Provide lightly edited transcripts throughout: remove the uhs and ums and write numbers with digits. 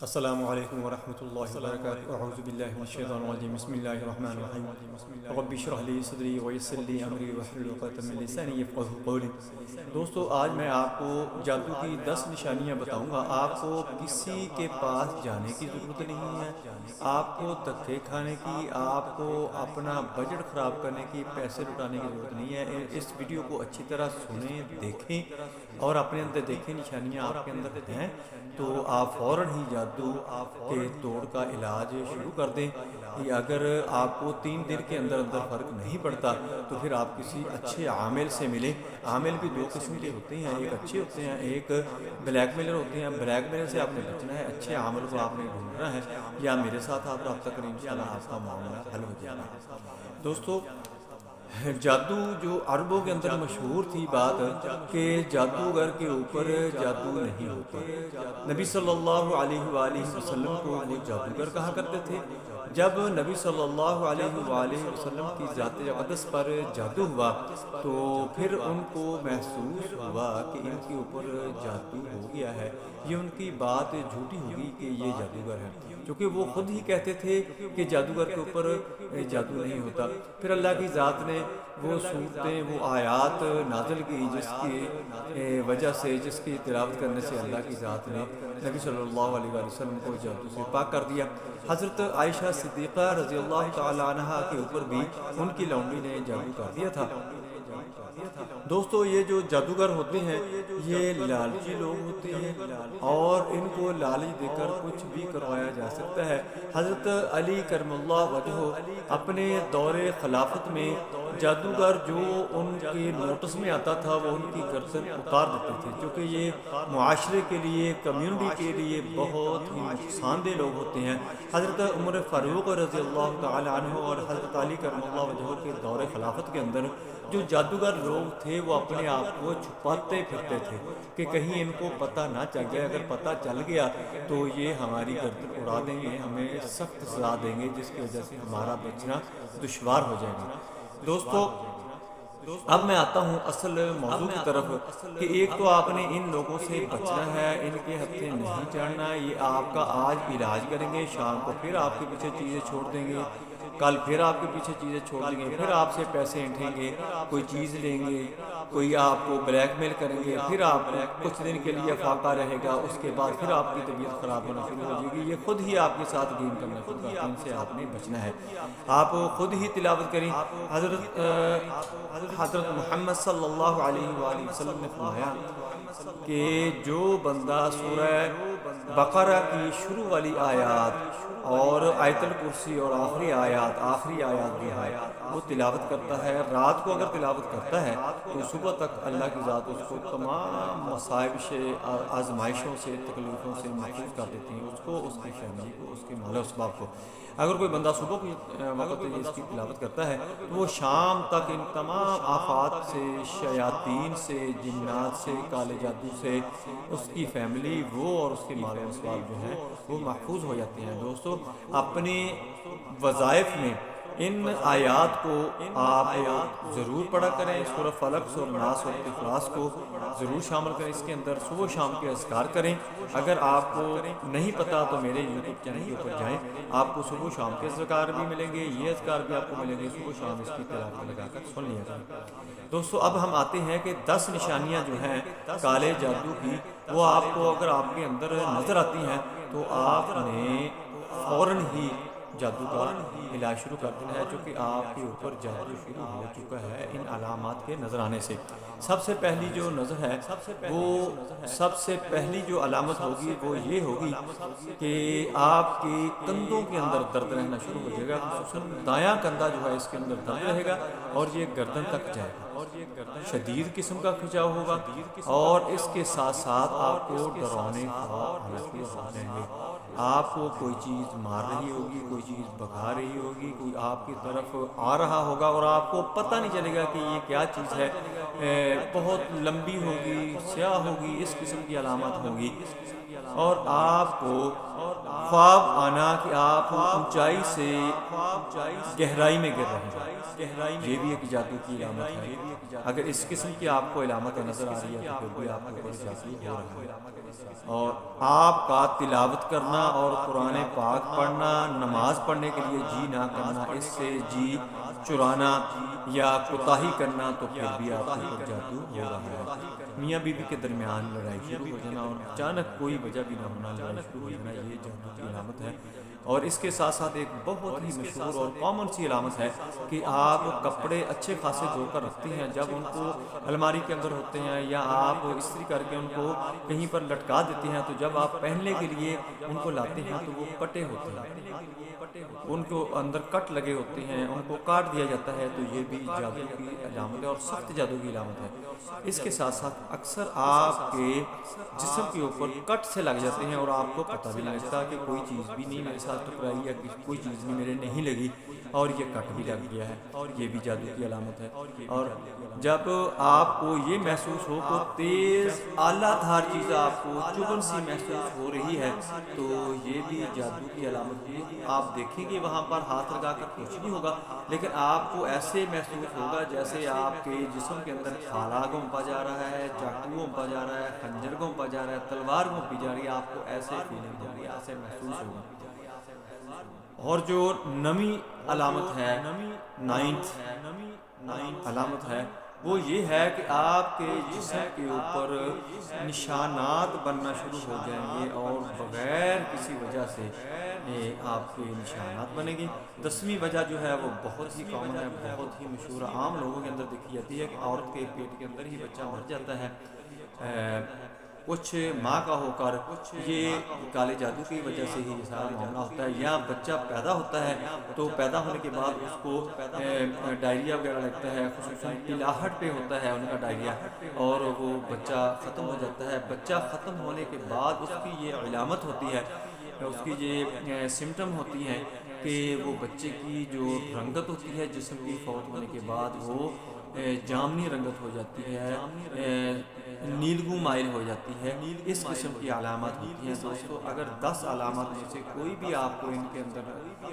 السلام علیکم ورحمۃ اللہ وبرکاتہ اعوذ باللہ من الشیطان الرجیم بسم اللہ الرحمن الرحیم رب اشرح لی صدری ویسر لی امری واحلل عقدۃ من لسانی یفقہوا قولی۔ دوستو، آج میں آپ کو جادو کی 10 نشانیاں بتاؤں گا۔ آپ کو کسی کے پاس جانے کی ضرورت نہیں ہے، آپ کو دھکے کھانے کی، آپ کو اپنا بجٹ خراب کرنے کی، پیسے لٹانے کی ضرورت نہیں ہے۔ اس ویڈیو کو اچھی طرح سنیں، دیکھیں اور اپنے اندر دیکھیں نشانیاں آپ کے اندر ہیں تو آپ فوراً ہی جادو کے توڑ کا علاج شروع کر دیں۔ اگر آپ کو 3 دن کے اندر فرق نہیں پڑتا تو پھر آپ کسی اچھے عامل سے ملیں۔ عامل بھی 2 قسم کے ہوتے ہیں، ایک اچھے ہوتے ہیں، ایک بلیک میلر ہوتے ہیں۔ بلیک میلر سے آپ نے بچنا ہے، اچھے عامل کو آپ نے ڈھونڈنا ہے، یا میرے ساتھ آپ رابطہ کریں، انشاءاللہ آپ کا معاملہ حل ہو جائے گا۔ دوستو، جادو جو عربوں کے اندر مشہور تھی بات کہ جادوگر کے اوپر جادو نہیں ہوتا۔ نبی صلی اللہ علیہ وآلہ وسلم کو وہ جادوگر کہا کرتے تھے۔ جب نبی صلی اللہ علیہ وآلہ وسلم کی ذات اقدس پر جادو ہوا تو پھر ان کو محسوس ہوا کہ ان کے اوپر جادو ہو گیا ہے، یہ ان کی بات جھوٹی ہوگی کہ یہ جادوگر ہے، کیونکہ وہ خود ہی کہتے تھے کہ جادوگر کے اوپر جادو نہیں ہوتا۔ پھر اللہ کی ذات نے وہ صورتیں، وہ آیات نازل کی جس کی وجہ سے، جس کی تلاوت کرنے سے اللہ کی ذات نے نبی صلی اللہ علیہ وآلہ وسلم کو جادو سے پاک کر دیا۔ حضرت عائشہ صدیقہ رضی اللہ تعالی عنہا کے اوپر بھی ان کی لونڈی نے جادو کر دیا تھا۔ دوستو، یہ جو جادوگر ہوتے ہیں یہ لالچی لوگ ہوتے ہیں اور ان کو لالچ دے کر کچھ بھی کروایا جا سکتا ہے۔ حضرت علی کرم اللہ وجہہ اپنے دور خلافت میں جادوگر جو ان کے نوٹس میں آتا تھا وہ ان کی گردن اتار دیتے تھے، کیونکہ یہ معاشرے کے لیے، کمیونٹی کے لیے بہت ہی نقصان دہ لوگ ہوتے ہیں۔ حضرت عمر فاروق رضی اللہ تعالی عنہ اور حضرت علی کرم اللہ وجہہ کے دور خلافت کے اندر جو جادوگر لوگ تھے وہ اپنے آپ کو چھپاتے پھرتے تھے کہ کہیں ان کو پتہ نہ چل جائے۔ اگر پتہ چل گیا تو یہ ہماری گردن اڑا دیں گے، ہمیں سخت سزا دیں گے، جس کی وجہ سے ہمارا بچنا دشوار ہو جائے گا۔ دوستو، اب میں آتا ہوں اصل موضوع کی طرف کہ ایک تو آپ نے ان لوگوں سے بچنا ہے، ان کے ہتھے نہیں چڑھنا۔ یہ آپ کا آج علاج کریں گے، شام کو پھر آپ کے پیچھے چیزیں چھوڑ دیں گے، کل پھر آپ کے پیچھے چیزیں چھوڑ دیں گے، پھر آپ سے پیسے اینٹھیں گے، کوئی چیز لیں گے، کوئی آپ کو بلیک میل کریں گے، پھر آپ کچھ دن کے لیے فاقہ رہے گا، اس کے بعد پھر آپ کی طبیعت خراب ہونا شروع ہو جائے گی۔ یہ خود ہی آپ کے ساتھ گیم کرنا شروع کرتے ہیں، ان سے آپ نے بچنا ہے۔ آپ خود ہی تلاوت کریں۔ حضرت محمد صلی اللہ علیہ وآلہ وسلم نے فرمایا کہ جو بندہ سورہ بقرہ کی شروع والی آیات اور آیت الکرسی اور آخری آیات بھی ہے وہ تلاوت کرتا ہے، رات کو اگر تلاوت کرتا ہے تو صبح تک اللہ کی ذات اس کو تمام مصائب سے، آزمائشوں سے، تکلیفوں سے محفوظ کر دیتی ہیں، اس کو، اس کی فیملی کو، اس کے مال و اسباب کو۔ اگر کوئی بندہ صبح کے وقت اس کی تلاوت کرتا ہے تو وہ شام تک ان تمام آفات سے، شیاطین سے، جنات سے، کالے جادو سے اس کی فیملی، وہ اور اس کے مال و اسباب جو ہیں وہ محفوظ ہو جاتے ہیں۔ دوستو، اپنے وظائف میں ان آیات کو آپ ضرور پڑھا کریں۔ سورہ فلق، سورہ ناس اور اخلاص کو ضرور شامل کریں اس کے اندر۔ صبح شام کے اذکار کریں۔ اگر آپ کو نہیں پتا تو میرے یوٹیوب چینل کے اوپر جائیں، آپ کو صبح شام کے اذکار بھی ملیں گے، یہ اذکار بھی آپ کو ملیں گے، صبح شام اس کی تلاوت لگا کر سن لیا جائے۔ دوستو، اب ہم آتے ہیں کہ 10 نشانیاں جو ہیں کالے جادو کی، وہ آپ کو اگر آپ کے اندر نظر آتی ہیں تو آپ نے فوراً ہی جادو کا علاج شروع کر دینا ہے، چونکہ آپ کے اوپر جادو شروع ہو چکا ہے ان علامات کے نظر آنے سے۔ سب سے پہلی جو نظر ہے وہ، سب سے پہلی جو علامت ہوگی وہ یہ ہوگی کہ آپ کے کندھوں کے اندر درد رہنا شروع ہو جائے گا، خصوصاً دایاں کندھا جو ہے اس کے اندر درد رہے گا اور یہ گردن تک جائے گا، شدید قسم کا کھچاؤ ہوگا، اور اس کے ساتھ ساتھ آپ کو ڈرانے حالت میں ہو جائیں گے۔ آپ کو کوئی چیز مار رہی ہوگی، کوئی چیز بھگا رہی ہوگی، کوئی آپ کی طرف آ رہا ہوگا اور آپ کو پتہ نہیں چلے گا کہ یہ کیا چیز ہے، بہت لمبی ہوگی، سیاہ ہوگی، اس قسم کی علامات ہوں گی۔ اور آپ کو خواب آنا کہ آپ اونچائی سے گہرائی میں گر رہے ہیں، یہ بھی ایک جادو کی علامت ہے۔ اگر اس قسم کی آپ کو علامت نظر آ رہی ہے تو پھر بھی آپ کے اوپر جادو ہو رہا ہے۔ اور آپ کا تلاوت کرنا اور قرآن پاک پڑھنا، نماز پڑھنے کے لیے جی نہ کرنا، اس سے جی چرانا یا کوتاہی کرنا، تو پھر بھی آپ کے اوپر جادو ہو رہا ہے۔ میاں بیوی کے درمیان لڑائی شروع ہو جانا اور اچانک کوئی وجہ بھی نہ ہونا لڑائی شروع ہو جانا، یہ جادو کی علامت ہے۔ اور اس کے ساتھ ساتھ ایک بہت ہی مشہور اور کامن سی علامت ہے کہ آپ کپڑے اچھے خاصے دھو کر رکھتے ہیں، جب ان کو الماری کے اندر ہوتے ہیں یا آپ استری کر کے ان کو کہیں پر لٹکا دیتے ہیں، تو جب آپ پہننے کے لیے ان کو لاتے ہیں تو وہ پٹے ہوتے ہیں، ان کو اندر کٹ لگے ہوتے ہیں، ان کو کاٹ دیا جاتا ہے، تو یہ بھی جادو کی علامت ہے اور سخت جادو کی علامت ہے۔ اس کے ساتھ ساتھ اکثر آپ کے جسم کے اوپر کٹ سے لگ جاتے ہیں اور آپ کو پتہ بھی نہیں لگتا کہ کوئی چیز بھی نہیں میرے ساتھ ٹکرائی یا کوئی چیز بھی میرے نہیں لگی اور یہ کٹ بھی لگ گیا ہے، یہ بھی جادو کی علامت ہے۔ اور جب آپ کو یہ محسوس ہو کہ تیز اعلیٰ دھار چیز آپ کو چبھن سی محسوس ہو رہی ہے، تو یہ بھی جادو کی علامت ہے۔ آپ دیکھیں گے وہاں پر ہاتھ لگا کر کچھ نہیں ہوگا، لیکن آپ کو ایسے محسوس ہوگا جیسے آپ کے جسم کے اندر خلا گھومپا جا رہا ہے، چاقو گھومپا جا رہا ہے، خنجر گھومپا جا رہا ہے، تلوار گھومپی جا رہی ہے، آپ کو ایسے فیلنگ ہوگی، ایسے محسوس ہوگا۔ اور جو نویں علامت ہے، نائنتھ علامت ہے، وہ یہ ہے کہ آپ کے جسم کے اوپر نشانات بننا شروع ہو جائیں گے اور بغیر کسی وجہ سے آپ کے نشانات بنے گی۔ 10ویں وجہ جو ہے وہ بہت ہی کامن ہے، بہت ہی مشہور ہے، عام لوگوں کے اندر دیکھی جاتی ہے کہ عورت کے پیٹ کے اندر ہی بچہ مر جاتا ہے کچھ ماں کا ہو کر، یہ کالے جادو کی وجہ سے ہی یہ سارا معاملہ ہوتا ہے۔ یا بچہ پیدا ہوتا ہے تو پیدا ہونے کے بعد اس کو ڈائریا وغیرہ لگتا ہے، خصوصاً پلاہٹ پہ ہوتا ہے ان کا ڈائریا، اور وہ بچہ ختم ہو جاتا ہے۔ بچہ ختم ہونے کے بعد اس کی یہ علامت ہوتی ہے، اس کی یہ سمٹم ہوتی ہیں کہ وہ بچے کی جو رنگت ہوتی ہے جسم کی فوت ہونے کے بعد، وہ جامنی رنگت ہو جاتی ہے، نیلگوں مائل ہو جاتی ہے، اس قسم کی علامات ہوتی ہیں۔ دوستو اگر 10 علامات میں سے کوئی بھی آپ کو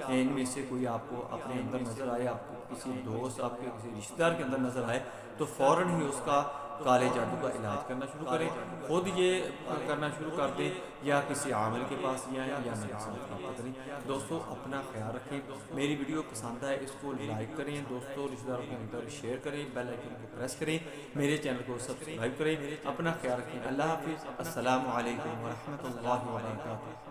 ان میں سے کوئی آپ کو اپنے اندر نظر آئے، آپ کو کسی دوست، آپ کے کسی رشتہ دار کے اندر نظر آئے، تو فوراً ہی اس کا کالے جادو کا علاج کرنا شروع کریں، خود یہ کرنا شروع کر دیں یا کسی عامل کے پاس جائیں یا میرے ساتھ رابطہ کریں۔ دوستو اپنا خیال رکھیں، میری ویڈیو پسند آئے اس کو لائک کریں، دوستوں رشتہ داروں کے اندر شیئر کریں، بیل آئیکن کو پریس کریں، میرے چینل کو سبسکرائب کریں۔ اپنا خیال رکھیں، اللہ حافظ، السلام علیکم ورحمۃ اللہ وبرکاتہ۔